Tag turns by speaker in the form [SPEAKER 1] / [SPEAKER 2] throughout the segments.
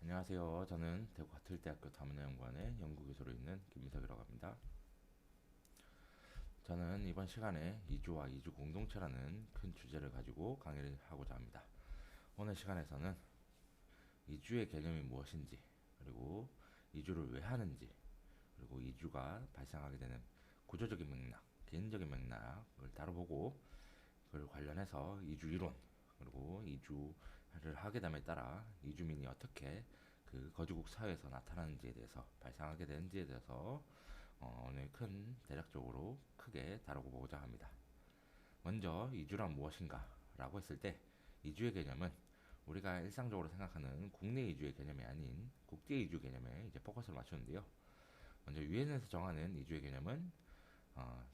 [SPEAKER 1] 안녕하세요. 저는 대구 가톨대학교 다문화연구원의 연구교수로 있는 김민석이라고 합니다. 저는 이번 시간에 이주와 이주 공동체라는 큰 주제를 가지고 강의를 하고자 합니다. 오늘 시간에서는 이주의 개념이 무엇인지, 그리고 이주를 왜 하는지, 그리고 이주가 발생하게 되는 구조적인 맥락, 개인적인 맥락을 다뤄보고, 그걸 관련해서 이주 이론, 그리고 이주를 하게 됨에 따라 이주민이 어떻게 그 거주국 사회에서 나타나는지에 대해서, 발생하게 되는지에 대해서 오늘 대략적으로 크게 다루고 보고자 합니다. 먼저 이주란 무엇인가 라고 했을 때, 이주의 개념은 우리가 일상적으로 생각하는 국내 이주의 개념이 아닌 국제 이주 개념에 이제 포커스를 맞추는데요. 먼저 유엔에서 정하는 이주의 개념은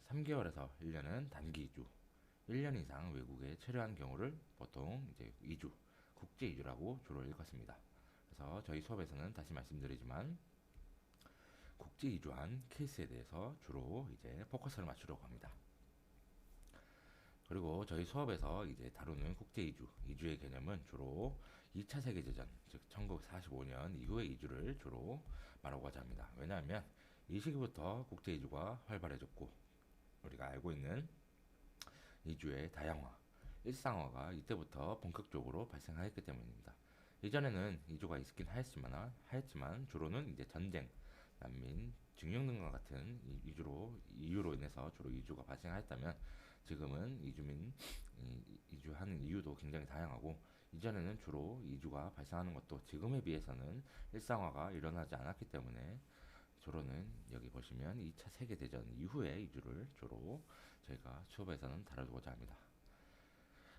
[SPEAKER 1] 3개월에서 1년은 단기 이주, 1년 이상 외국에 체류한 경우를 보통 이제 이주, 국제 이주라고 주로 일컫습니다. 그래서 저희 수업에서는 다시 말씀드리지만 국제 이주한 케이스에 대해서 주로 이제 포커스를 맞추려고 합니다. 그리고 저희 수업에서 이제 다루는 국제 이주, 이주의 개념은 주로 2차 세계대전, 즉 1945년 이후의 이주를 주로 말하고자 합니다. 왜냐하면 이 시기부터 국제 이주가 활발해졌고, 우리가 알고 있는 이주의 다양화, 일상화가 이때부터 본격적으로 발생하였기 때문입니다. 이전에는 이주가 있긴 하였지만 주로는 이제 전쟁, 난민, 징용 등과 같은 이유로 인해서 주로 이주가 발생하였다면, 지금은 이주하는 이유도 굉장히 다양하고, 이전에는 주로 이주가 발생하는 것도 지금에 비해서는 일상화가 일어나지 않았기 때문에 주로는 여기 보시면 2차 세계대전 이후의 이주를 주로 저희가 수업에서는 다루고자 합니다.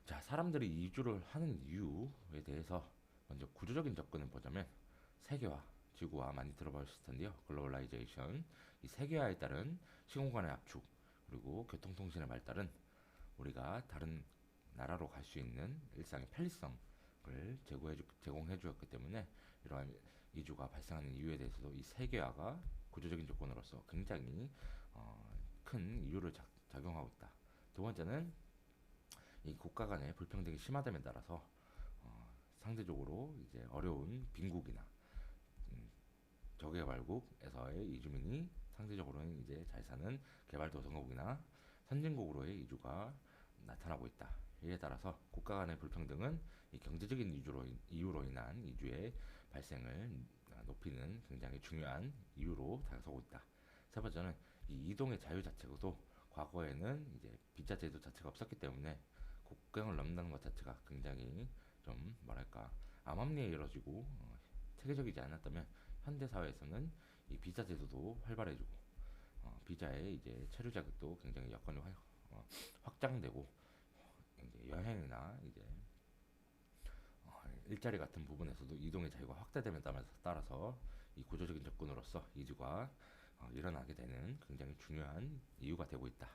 [SPEAKER 1] 자, 사람들이 이주를 하는 이유에 대해서 먼저 구조적인 접근을 보자면, 세계화, 지구화 많이 들어보셨을 텐데요. 글로벌라이제이션, 이 세계화에 따른 시공간의 압축, 그리고 교통통신의 발달은 우리가 다른 나라로 갈 수 있는 일상의 편리성을 제공해 주었기 때문에, 이러한 이주가 발생하는 이유에 대해서도 이 세계화가 구조적인 조건으로서 굉장히 큰 이유를 작용하고 있다. 두 번째는 이 국가 간의 불평등이 심화됨에 따라서 상대적으로 이제 어려운 빈국이나 저개발국에서의 이주민이 상대적으로는 이제 잘 사는 개발도상국이나 선진국으로의 이주가 나타나고 있다. 이에 따라서 국가 간의 불평등은 이 경제적인 이유로 인한 이주의 발생을 높이는 굉장히 중요한 이유로 다가서고 있다. 세 번째는 이 이동의 자유 자체도 과거에는 이제 비자 제도 자체가 없었기 때문에 국경을 넘는 것 자체가 굉장히 좀 뭐랄까 암암리에 이루어지고 체계적이지 않았다면, 현대 사회에서는 이 비자 제도도 활발해지고 비자의 이제 체류 자격도 굉장히 여건이 확장되고, 이제 여행이나 이제 일자리 같은 부분에서도 이동의 자유가 확대됨에 따라서 이 구조적인 접근으로서 이주가 일어나게 되는 굉장히 중요한 이유가 되고 있다.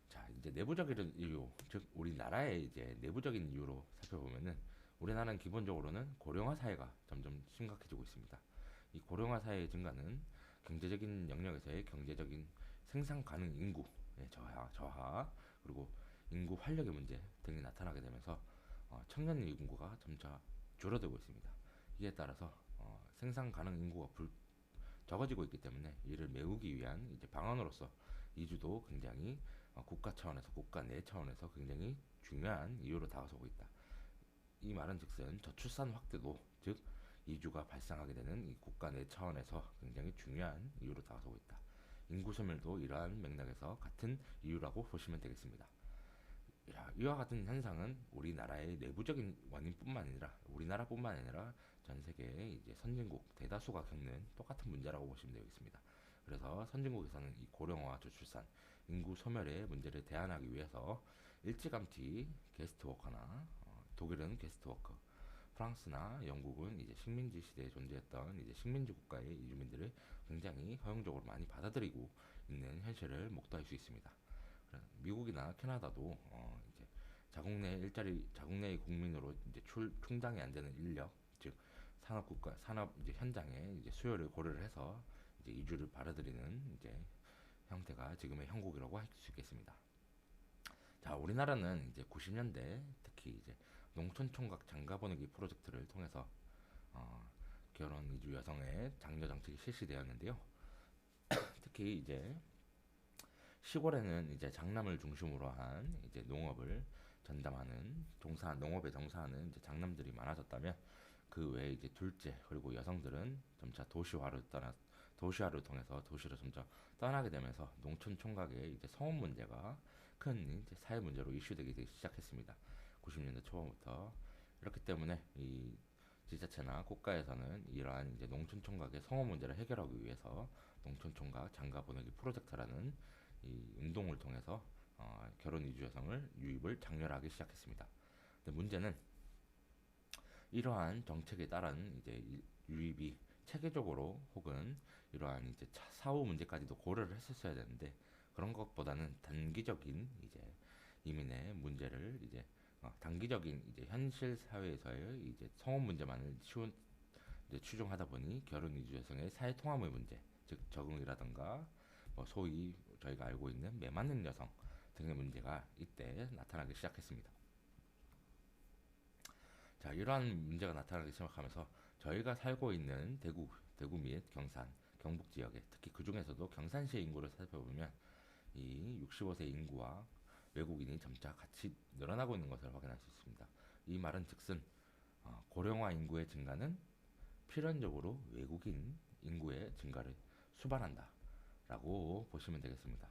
[SPEAKER 1] 자, 이제 내부적인 이유, 즉 우리나라의 이제 내부적인 이유로 살펴보면은, 우리나라는 기본적으로는 고령화 사회가 점점 심각해지고 있습니다. 이 고령화 사회의 증가는 경제적인 영역에서의 경제적인 생산 가능 인구의 저하, 그리고 인구 활력의 문제 등이 나타나게 되면서 청년 인구가 점차 줄어들고 있습니다. 이에 따라서 생산 가능 인구가 적어지고 있기 때문에, 이를 메우기 위한 이제 방안으로서 이주도 굉장히 국가 차원에서, 국가 내 차원에서 굉장히 중요한 이유로 다가서고 있다. 이 말은 즉슨 저출산 확대도, 즉 이주가 발생하게 되는 이 국가 내 차원에서 굉장히 중요한 이유로 다가서고 있다. 인구 소멸도 이러한 맥락에서 같은 이유라고 보시면 되겠습니다. 이와 같은 현상은 우리나라의 내부적인 원인뿐만 아니라, 우리나라뿐만 아니라 전 세계의 이제 선진국 대다수가 겪는 똑같은 문제라고 보시면 되겠습니다. 그래서 선진국에서는 이 고령화, 저출산, 인구 소멸의 문제를 대안하기 위해서 일찌감치 게스트워커나 독일은 게스트워커, 프랑스나 영국은 이제 식민지 시대에 존재했던 이제 식민지 국가의 이주민들을 굉장히 허용적으로 많이 받아들이고 있는 현실을 목도할 수 있습니다. 미국이나 캐나다도 이제 자국 내의 국민으로 이제 충당이 안 되는 인력, 즉 산업 이제 현장의 이제 수요를 고려를 해서 이제 이주를 받아들이는 이제 형태가 지금의 형국이라고 할 수 있겠습니다. 자, 우리나라는 이제 90년대 특히 이제 농촌 총각 장가 보내기 프로젝트를 통해서 어, 결혼 이주 여성의 장려 정책이 실시되었는데요. 특히 이제 시골에는 이제 장남을 중심으로 한 이제 농업을 전담하는 농업에 종사하는 이제 장남들이 많아졌다면 그 외에 이제 둘째 그리고 여성들은 점차 도시화를 통해서 도시로 점차 떠나게 되면서 농촌 총각의 이제 성혼 문제가 큰 이제 사회 문제로 이슈되기 시작했습니다. 90년대 초반부터. 이렇기 때문에 이 지자체나 국가에서는 이러한 이제 농촌 총각의 성혼 문제를 해결하기 위해서 농촌 총각 장가 보내기 프로젝트라는 이 운동을 통해서 결혼 이주 여성을 유입을 장려하기 시작했습니다. 근데 문제는 이러한 정책에 따른 이제 유입이 체계적으로 혹은 이러한 이제 사후 문제까지도 고려를 했었어야 되는데 그런 것보다는 단기적인 이제 이민의 문제를 이제 단기적인 이제 현실 사회에서의 이제 성혼 문제만을 이제 추종하다 보니 결혼 이주 여성의 사회 통합의 문제, 즉 적응이라든가 뭐 소위 저희가 알고 있는 매 맞는 여성 등의 문제가 이때 나타나기 시작했습니다. 자, 이러한 문제가 나타나기 시작하면서 저희가 살고 있는 대구 및 경산, 경북 지역에 특히 그 중에서도 경산시의 인구를 살펴보면 이 65세 인구와 외국인이 점차 같이 늘어나고 있는 것을 확인할 수 있습니다. 이 말은 즉슨 고령화 인구의 증가는 필연적으로 외국인 인구의 증가를 수반한다라고 보시면 되겠습니다.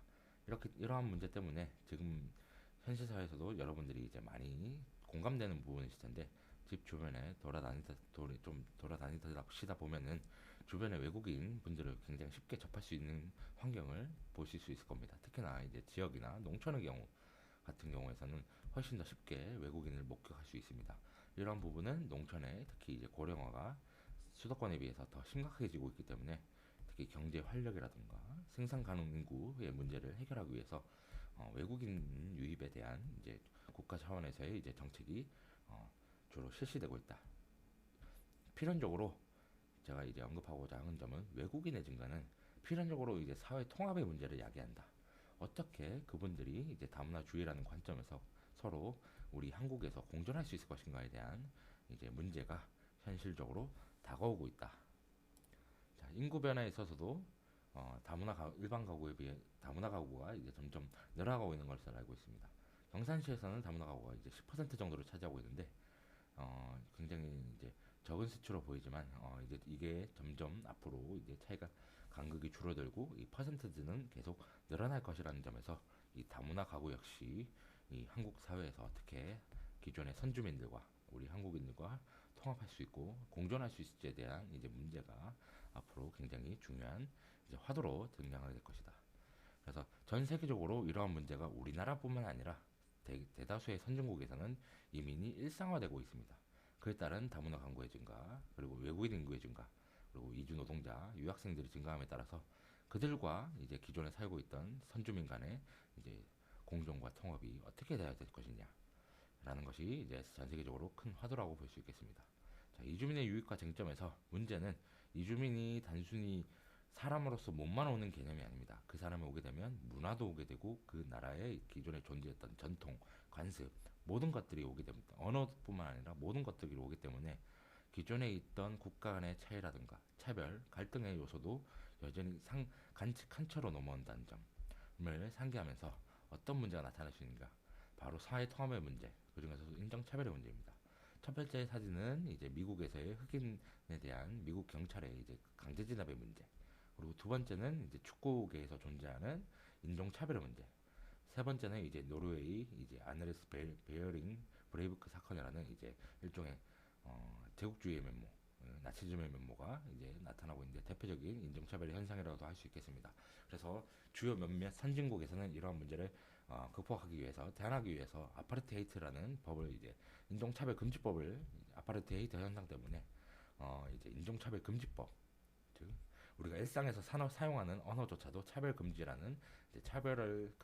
[SPEAKER 1] 이러한 문제 때문에 지금 현실 사회에서도 여러분들이 이제 많이 공감되는 부분이실 텐데 집 주변에 돌아다니다 보면은 주변에 외국인 분들을 굉장히 쉽게 접할 수 있는 환경을 보실 수 있을 겁니다. 특히나 이제 지역이나 농촌의 경우 같은 경우에서는 훨씬 더 쉽게 외국인을 목격할 수 있습니다. 이런 부분은 농촌에 특히 이제 고령화가 수도권에 비해서 더 심각해지고 있기 때문에 특히 경제 활력이라든가 생산 가능 인구의 문제를 해결하기 위해서 외국인 유입에 대한 이제 국가 차원에서의 이제 정책이 주로 실시되고 있다. 필연적으로 제가 이제 언급하고자 하는 점은 외국인의 증가는 필연적으로 이제 사회 통합의 문제를 야기한다. 어떻게 그분들이 이제 다문화주의라는 관점에서 서로 우리 한국에서 공존할 수 있을 것인가에 대한 이제 문제가 현실적으로 다가오고 있다. 자, 인구 변화에 있어서도 일반 가구에 비해 다문화 가구가 이제 점점 늘어나고 있는 것을 알고 있습니다. 경산시에서는 다문화 가구가 이제 10% 정도를 차지하고 있는데 굉장히 이제 적은 수치로 보이지만 이제 이게 점점 앞으로 이제 차이가 간극이 줄어들고 이 퍼센트는 계속 늘어날 것이라는 점에서 이 다문화 가구 역시 이 한국 사회에서 어떻게 기존의 선주민들과 우리 한국인들과 통합할 수 있고 공존할 수 있을지에 대한 이제 문제가 앞으로 굉장히 중요한 이제 화두로 등장하게 될 것이다. 그래서 전 세계적으로 이러한 문제가 우리나라뿐만 아니라 대다수의 선진국에서는 이민이 일상화되고 있습니다. 그에 따른 다문화 가구의 증가, 그리고 외국인 인구의 증가, 그리고 이주 노동자, 유학생들이 증가함에 따라서 그들과 이제 기존에 살고 있던 선주민 간의 이제 공존과 통합이 어떻게 돼야 될 것이냐라는 것이 이제 전 세계적으로 큰 화두라고 볼 수 있겠습니다. 자, 이주민의 유익과 쟁점에서 문제는 이주민이 단순히 사람으로서 몸만 오는 개념이 아닙니다. 그 사람이 오게 되면 문화도 오게 되고 그 나라의 기존에 존재했던 전통, 관습 모든 것들이 오게 됩니다. 언어뿐만 아니라 모든 것들이 오기 때문에 기존에 있던 국가 간의 차이라든가 차별, 갈등의 요소도 여전히 칸처로 넘어온다는 점을 상기하면서 어떤 문제가 나타날 수 있는가? 바로 사회 통합의 문제, 그중에서도 인종차별의 문제입니다. 첫 번째 사진은 이제 미국에서의 흑인에 대한 미국 경찰의 이제 강제 진압의 문제. 그리고 두 번째는 이제 축구계에서 존재하는 인종차별의 문제. 세 번째는 이제 노르웨이 이제 아네르스 베어링 브레이브크 사건이라는 이제 일종의 제국주의의 면모, 나치즘의 면모가 이제 나타나고 있는데 대표적인 인종차별의 현상이라고도 할 수 있겠습니다. 그래서 주요 몇몇 선진국에서는 이러한 문제를 극복하기 위해서 대안하기 위해서 아파르테이트라는 법을 이제 인종차별 금지법을 아파르테이트 현상 때문에 이제 인종차별 금지법, 즉 우리가 일상에서 사용하는 언어조차도 차별 금지라는 이제 차별을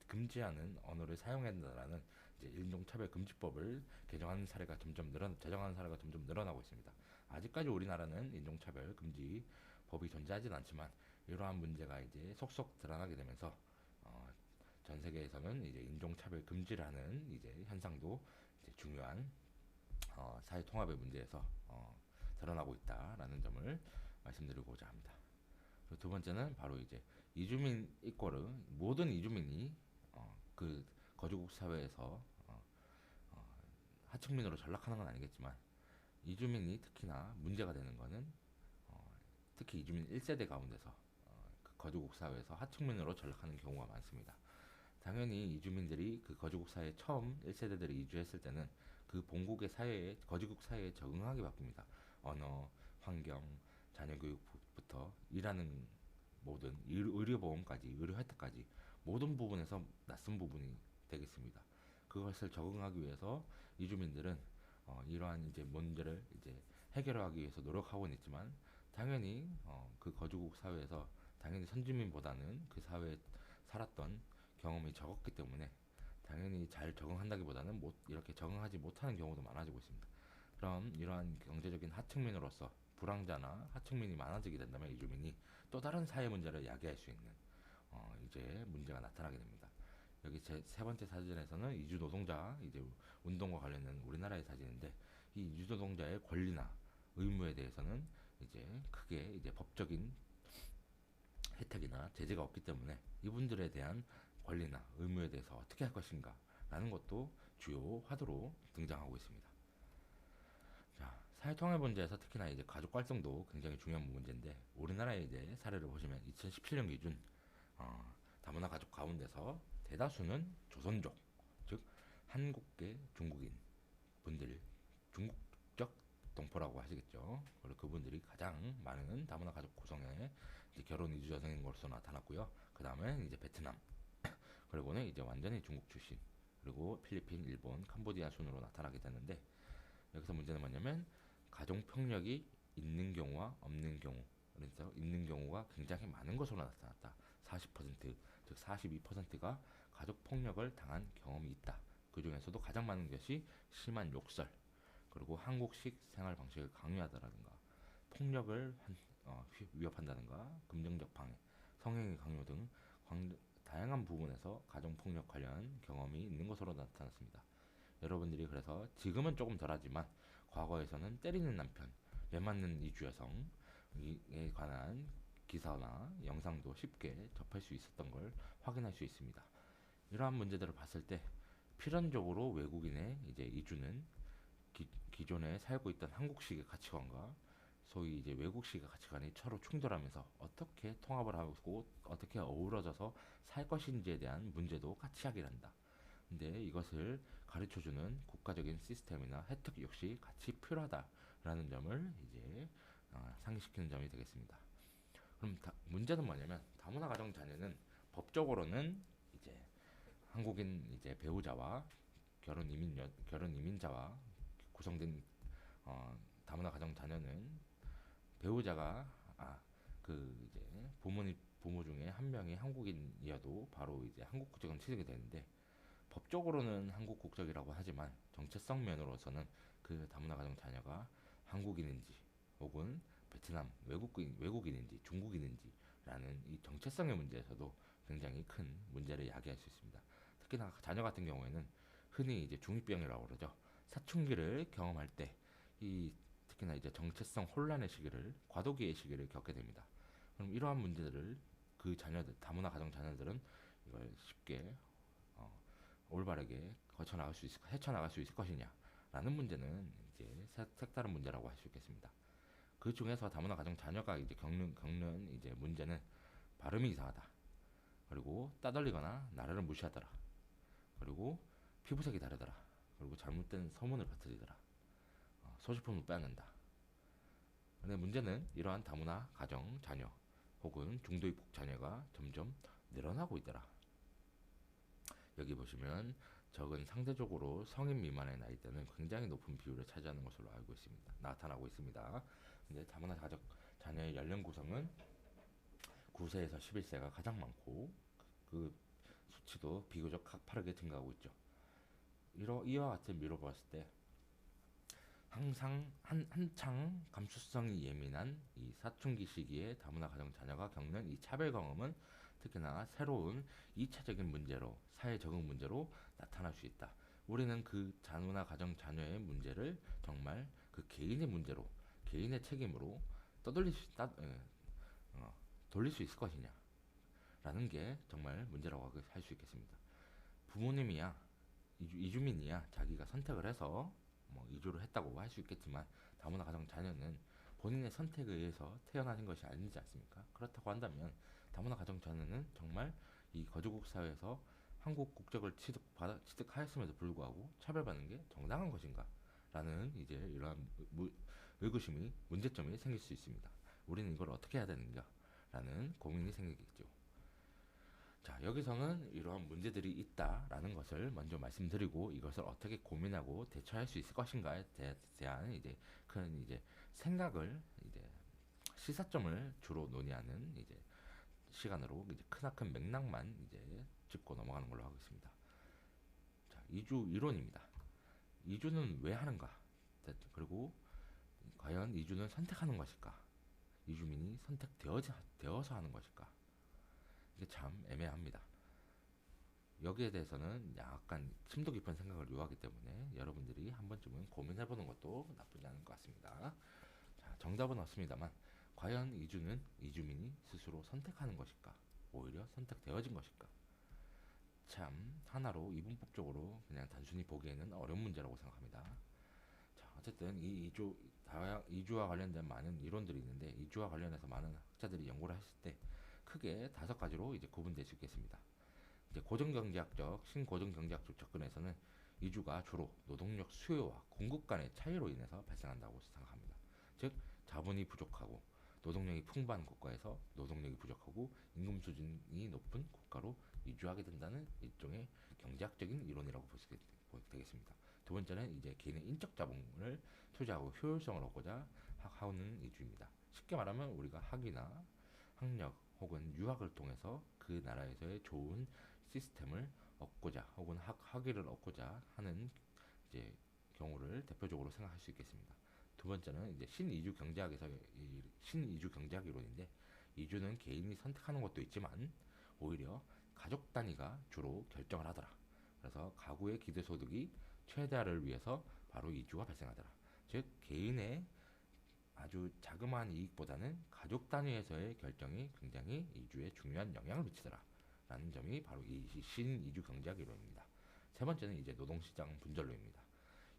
[SPEAKER 1] 금지하는 언어를 사용한다라는 이제 인종차별 금지법을 제정하는 사례가 점점 늘어나고 있습니다. 아직까지 우리나라는 인종차별 금지 법이 존재하진 않지만 이러한 문제가 이제 속속 드러나게 되면서 전 세계에서는 이제 인종차별 금지라는 이제 현상도 이제 중요한 사회 통합의 문제에서 드러나고 있다라는 점을 말씀드리고자 합니다. 그리고 두 번째는 바로 이제 이주민 이꼬르 모든 이주민이 그 거주국 사회에서 하층민으로 전락하는 건 아니겠지만 이주민이 특히나 문제가 되는 거는 특히 이주민 1세대 가운데서 그 거주국 사회에서 하층민으로 전락하는 경우가 많습니다. 당연히 이주민들이 그 거주국 사회에 처음 1세대들이 이주했을 때는 그 본국의 사회에 거주국 사회에 적응하기 바쁩니다. 언어, 환경, 자녀 교육부터 일하는 모든 의료보험까지 의료 혜택까지 모든 부분에서 낯선 부분이 되겠습니다. 그것을 적응하기 위해서 이주민들은 이러한 이제 문제를 이제 해결하기 위해서 노력하고는 있지만 당연히 그 거주국 사회에서 당연히 선주민보다는 그 사회에 살았던 경험이 적었기 때문에 당연히 잘 적응한다기보다는 이렇게 적응하지 못하는 경우도 많아지고 있습니다. 그럼 이러한 경제적인 하층민으로서 불황자나 하층민이 많아지게 된다면 이주민이 또 다른 사회 문제를 야기할 수 있는 이제 문제가 나타나게 됩니다. 여기 제 세 번째 사진에서는 이주 노동자 이제 운동과 관련된 우리나라의 사진인데 이 이주 노동자의 권리나 의무에 대해서는 이제 크게 이제 법적인 혜택이나 제재가 없기 때문에 이분들에 대한 권리나 의무에 대해서 어떻게 할 것인가 라는 것도 주요 화두로 등장하고 있습니다. 자, 사회통합 문제에서 특히나 이제 가족 활동도 굉장히 중요한 문제인데 우리나라의 이제 사례를 보시면 2017년 기준 다문화 가족 가운데서 대다수는 조선족, 즉 한국계 중국인 분들, 중국적 동포라고 하시겠죠. 그리고 그분들이 가장 많은 다문화 가족 구성에 이제 결혼 이주 여성인 것으로 나타났고요. 그 다음에 이제 베트남, 그리고는 이제 완전히 중국 출신, 그리고 필리핀, 일본, 캄보디아 순으로 나타나게 되는데 여기서 문제는 뭐냐면 가정 폭력이 있는 경우와 없는 경우, 그래서 있는 경우가 굉장히 많은 것으로 나타났다. 40%, 즉 42%가 가족 폭력을 당한 경험이 있다. 그 중에서도 가장 많은 것이 심한 욕설, 그리고 한국식 생활 방식을 강요하다라든가 폭력을 위협한다든가 금전적 방해, 성행위 강요 등 다양한 부분에서 가정 폭력 관련 경험이 있는 것으로 나타났습니다. 여러분들이 그래서 지금은 조금 덜하지만 과거에서는 때리는 남편, 매맞는 이주 여성에 관한 기사나 영상도 쉽게 접할 수 있었던 걸 확인할 수 있습니다. 이러한 문제들을 봤을 때 필연적으로 외국인의 이제 이주는 기존에 살고 있던 한국식의 가치관과 소위 이제 외국식의 가치관이 서로 충돌하면서 어떻게 통합을 하고 어떻게 어우러져서 살 것인지에 대한 문제도 같이 하게 한다. 근데 이것을 가르쳐주는 국가적인 시스템이나 혜택 역시 같이 필요하다라는 점을 이제 상기시키는 점이 되겠습니다. 그럼 문제는 뭐냐면 다문화 가정 자녀는 법적으로는 이제 한국인 이제 배우자와 결혼 이민자와 구성된 다문화 가정 자녀는 배우자가 그 이제 부모 중에 한 명이 한국인이어도 바로 이제 한국 국적은 취득이 되는데 법적으로는 한국 국적이라고 하지만 정체성 면으로서는 그 다문화 가정 자녀가 한국인인지 혹은 베트남 외국인인지 중국인인지라는 이 정체성의 문제에서도 굉장히 큰 문제를 야기할 수 있습니다. 특히나 자녀 같은 경우에는 흔히 이제 중이병이라고 그러죠. 사춘기를 경험할 때 이 특히나 이제 정체성 혼란의 시기를 과도기의 시기를 겪게 됩니다. 그럼 이러한 문제들을 그 자녀들 다문화 가정 자녀들은 이걸 쉽게 올바르게 헤쳐나갈 수 있을 것이냐라는 문제는 이제 색다른 문제라고 할 수 있겠습니다. 그 중에서 다문화 가정 자녀가 이제 겪는 이제 문제는 발음이 이상하다. 그리고 따돌리거나 나라를 무시하더라. 그리고 피부색이 다르더라. 그리고 잘못된 소문을 퍼뜨리더라. 소지품을 빼앗는다. 근데 문제는 이러한 다문화 가정 자녀 혹은 중도 입국 자녀가 점점 늘어나고 있더라. 여기 보시면 적은 상대적으로 성인 미만의 나이대는 굉장히 높은 비율을 차지하는 것으로 나타나고 있습니다. 근데 다문화 가족 자녀의 연령 구성은 9세에서 11세가 가장 많고 그 수치도 비교적 가파르게 증가하고 있죠. 이와 같은 미로 봤을 때 항상 한창 감수성이 예민한 이 사춘기 시기에 다문화 가정 자녀가 겪는 이 차별 경험은 특히나 새로운 2차적인 문제로 사회 적응 문제로 나타날 수 있다. 우리는 그 다문화 가정 자녀의 문제를 정말 그 개인의 문제로 개인의 책임으로 떠돌릴 수, 따, 어, 돌릴 수 있을 것이냐 라는 게 정말 문제라고 할 수 있겠습니다. 부모님이야 이주민이야 자기가 선택을 해서 뭐 이주를 했다고 할 수 있겠지만 다문화 가정 자녀는 본인의 선택에 의해서 태어나는 것이 아니지 않습니까? 그렇다고 한다면 다문화 가정 자녀는 정말 이 거주국 사회에서 한국 국적을 취득하였음에도 불구하고 차별받는 게 정당한 것인가? 라는 이제 이러한 의구심이 문제점이 생길 수 있습니다. 우리는 이걸 어떻게 해야 되는가? 라는 고민이 생기겠죠. 자, 여기서는 이러한 문제들이 있다라는 것을 먼저 말씀드리고 이것을 어떻게 고민하고 대처할 수 있을 것인가에 대한 이제 큰 이제 생각을 이제 시사점을 주로 논의하는 이제 시간으로 이제 크나큰 맥락만 이제 짚고 넘어가는 걸로 하겠습니다. 자, 이주 이론입니다. 이주는 왜 하는가? 그리고 과연 이주는 선택하는 것일까? 이주민이 선택되어서 하는 것일까? 이게 참 애매합니다. 여기에 대해서는 약간 심도 깊은 생각을 요하기 때문에 여러분들이 한 번쯤은 고민해보는 것도 나쁘지 않을 것 같습니다. 자, 정답은 없습니다만 과연 이주는 이주민이 스스로 선택하는 것일까? 오히려 선택되어진 것일까? 참 하나로 이분법적으로 그냥 단순히 보기에는 어려운 문제라고 생각합니다. 자, 어쨌든 이주와 관련된 많은 이론들이 있는데 이주와 관련해서 많은 학자들이 연구를 했을 때 크게 5가지로 이제 구분될 수 있겠습니다. 이제 고정경제학적, 신고정경제학적 접근에서는 이주가 주로 노동력 수요와 공급 간의 차이로 인해서 발생한다고 생각합니다. 즉, 자본이 부족하고 노동력이 풍부한 국가에서 노동력이 부족하고 임금 수준이 높은 국가로 이주하게 된다는 일종의 경제학적인 이론이라고 볼 수 되겠습니다. 두 번째는 이제 개인의 인적 자본을 투자하고 효율성을 얻고자 하는 이주입니다. 쉽게 말하면 우리가 학위나 학력 혹은 유학을 통해서 그 나라에서의 좋은 시스템을 얻고자 혹은 학위를 얻고자 하는 이제 경우를 대표적으로 생각할 수 있겠습니다. 두 번째는 이제 신이주 경제학 이론인데 이주는 개인이 선택하는 것도 있지만 오히려 가족 단위가 주로 결정을 하더라. 그래서 가구의 기대소득이 최대화를 위해서 바로 이주가 발생하더라. 즉 개인의 아주 자그마한 이익보다는 가족 단위에서의 결정이 굉장히 이주에 중요한 영향을 미치더라 라는 점이 바로 이 신이주 경제학 이론입니다. 세 번째는 이제 노동시장 분절론입니다.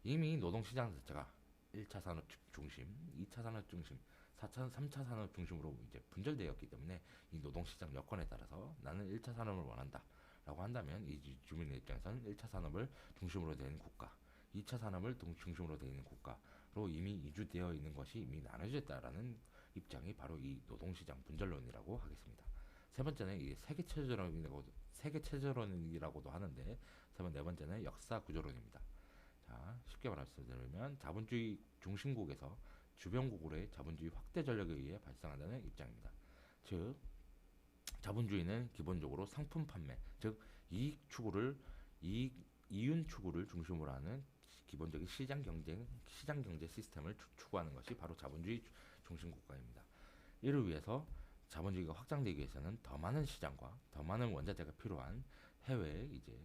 [SPEAKER 1] 이미 노동시장 자체가 1차 산업 중심, 2차 산업 중심, 3차 산업 중심으로 이제 분절되었기 때문에 이 노동시장 여건에 따라서 나는 1차 산업을 원한다 라고 한다면 이 주민의 입장에서는 1차 산업을 중심으로 되는 국가, 2차 산업을 중심으로 되어 있는 국가로 이미 이주되어 있는 것이 이미 나눠져 있다라는 입장이 바로 이 노동시장 분절론이라고 하겠습니다. 세 번째는 이 세계체제론이라고도 하는데 네 번째는 역사구조론입니다. 자, 쉽게 말씀드리면 자본주의 중심국에서 주변국으로의 자본주의 확대 전략에 의해 발생한다는 입장입니다. 즉 자본주의는 기본적으로 상품 판매, 즉 이윤 추구를 중심으로 하는 기본적인 시장 경제 시스템을 추구하는 것이 바로 자본주의 중심 국가입니다. 이를 위해서 자본주의가 확장되기 위해서는 더 많은 시장과 더 많은 원자재가 필요한 해외 이제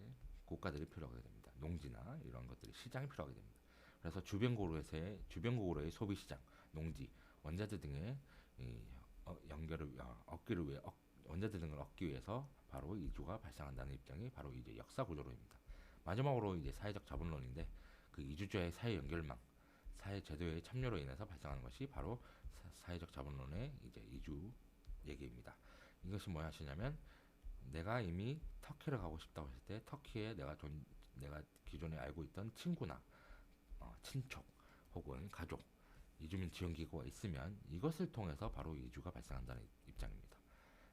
[SPEAKER 1] 국가들이 필요하게 됩니다. 농지나 이런 것들이 시장이 필요하게 됩니다. 그래서 주변국으로의 소비 시장, 농지, 원자재 등의 연결을 얻기를 위해 원자재 등을 얻기 위해서 바로 이주가 발생한다는 입장이 바로 이제 역사 구조론입니다. 마지막으로 이제 사회적 자본론인데 그 이주자의 사회 연결망, 사회 제도의 참여로 인해서 발생하는 것이 바로 사회적 자본론의 이제 이주 얘기입니다. 이것이 뭐냐 하시냐면 내가 이미 터키를 가고 싶다고 했을 때 터키에 내가 기존에 알고 있던 친구나 친척 혹은 가족 이주민 지원 기구가 있으면 이것을 통해서 바로 이주가 발생한다는 입장입니다.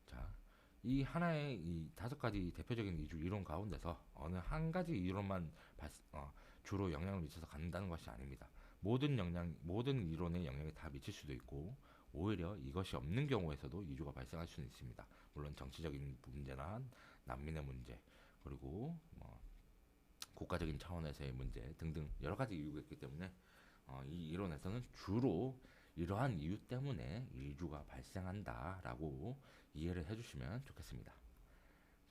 [SPEAKER 1] 자, 이 하나의 이 5가지 대표적인 이주 이론 가운데서 어느 한 가지 이론만 주로 영향을 미쳐서 간다는 것이 아닙니다. 모든 이론에 영향이 다 미칠 수도 있고 오히려 이것이 없는 경우에서도 이주가 발생할 수는 있습니다. 물론 정치적인 문제나 난민의 문제 그리고 국가적인 차원에서의 문제 등등 여러 가지 이유가 있기 때문에 이 이론에서는 주로 이러한 이유 때문에 이주가 발생한다라고 이해를 해주시면 좋겠습니다.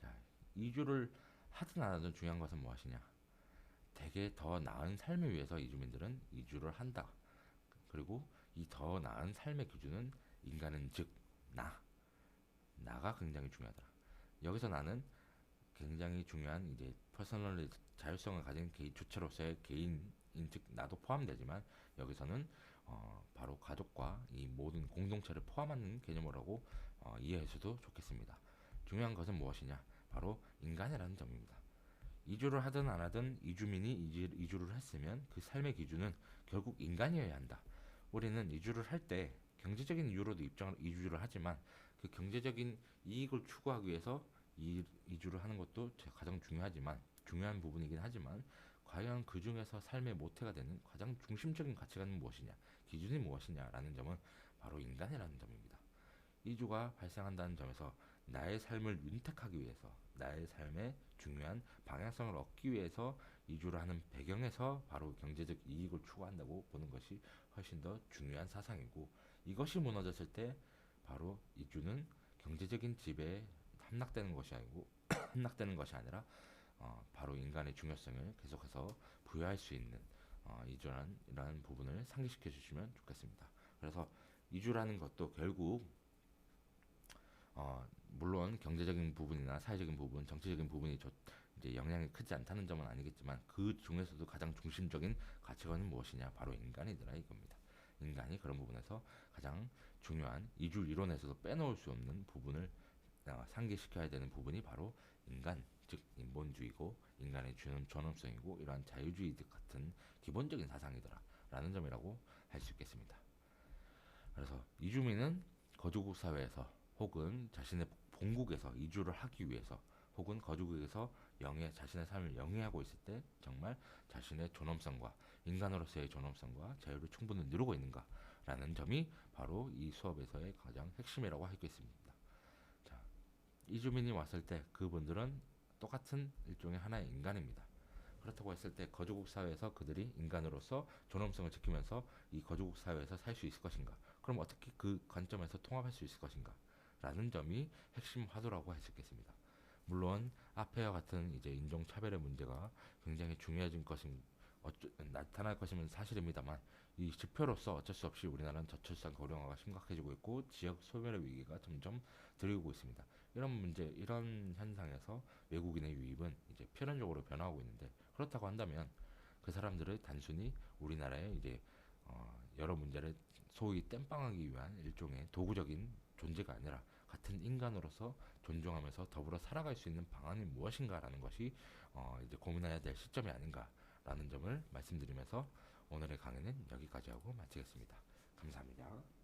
[SPEAKER 1] 자, 이주를 하든 안 하든 중요한 것은 무엇이냐? 되게 더 나은 삶을 위해서 이주민들은 이주를 한다. 그리고 이 더 나은 삶의 기준은 인간은 즉 나가 굉장히 중요하더라. 여기서 나는 굉장히 중요한 이제 퍼스널리 자율성을 가진 개인 주체로서의 개인인 즉 나도 포함되지만 여기서는 바로 가족과 이 모든 공동체를 포함하는 개념이라고 이해해서도 좋겠습니다. 중요한 것은 무엇이냐? 바로 인간이라는 점입니다. 이주를 하든 안 하든 이주민이 이주를 했으면 그 삶의 기준은 결국 인간이어야 한다. 우리는 이주를 할 때 경제적인 이유로도 이주를 하지만 그 경제적인 이익을 추구하기 위해서 이주를 하는 것도 가장 중요한 부분이긴 하지만 과연 그 중에서 삶의 모태가 되는 가장 중심적인 가치관은 무엇이냐, 기준이 무엇이냐라는 점은 바로 인간이라는 점입니다. 이주가 발생한다는 점에서 나의 삶을 윤택하기 위해서 나의 삶의 중요한 방향성을 얻기 위해서 이주를 하는 배경에서 바로 경제적 이익을 추구한다고 보는 것이 훨씬 더 중요한 사상이고 이것이 무너졌을 때 바로 이주는 경제적인 지배에 함락되는 것이 아니고 함락되는 것이 아니라 바로 인간의 중요성을 계속해서 부여할 수 있는 이주라는 부분을 상기시켜 주시면 좋겠습니다. 그래서 이주라는 것도 결국 물론 경제적인 부분이나 사회적인 부분, 정치적인 부분이 이제 영향이 크지 않다는 점은 아니겠지만 그 중에서도 가장 중심적인 가치관은 무엇이냐? 바로 인간이더라 이겁니다. 인간이 그런 부분에서 가장 중요한 이주 이론에서도 빼놓을 수 없는 부분을 상기시켜야 되는 부분이 바로 인간, 즉 인본주의고 인간의 존엄성이고 이러한 자유주의 같은 기본적인 사상이더라라는 점이라고 할 수 있겠습니다. 그래서 이주민은 거주국 사회에서 혹은 자신의 본국에서 이주를 하기 위해서 혹은 거주국에서 자신의 삶을 영위하고 있을 때 정말 자신의 존엄성과 인간으로서의 존엄성과 자유를 충분히 누리고 있는가라는 점이 바로 이 수업에서의 가장 핵심이라고 하겠습니다. 자, 이주민이 왔을 때 그분들은 똑같은 일종의 하나의 인간입니다. 그렇다고 했을 때 거주국 사회에서 그들이 인간으로서 존엄성을 지키면서 이 거주국 사회에서 살 수 있을 것인가? 그럼 어떻게 그 관점에서 통합할 수 있을 것인가? 라는 점이 핵심 화두라고 할 수 있겠습니다. 물론 앞에와 같은 이제 인종 차별의 문제가 굉장히 중요해진 것인 나타날 것이면 사실입니다만 이 지표로서 어쩔 수 없이 우리나라는 저출산 고령화가 심각해지고 있고 지역 소멸의 위기가 점점 들이오고 있습니다. 이런 현상에서 외국인의 유입은 이제 필연적으로 변화하고 있는데 그렇다고 한다면 그 사람들을 단순히 우리나라의 이제 여러 문제를 소위 땜빵하기 위한 일종의 도구적인 존재가 아니라 같은 인간으로서 존중하면서 더불어 살아갈 수 있는 방안이 무엇인가라는 것이 이제 고민해야 될 시점이 아닌가라는 점을 말씀드리면서 오늘의 강의는 여기까지 하고 마치겠습니다. 감사합니다.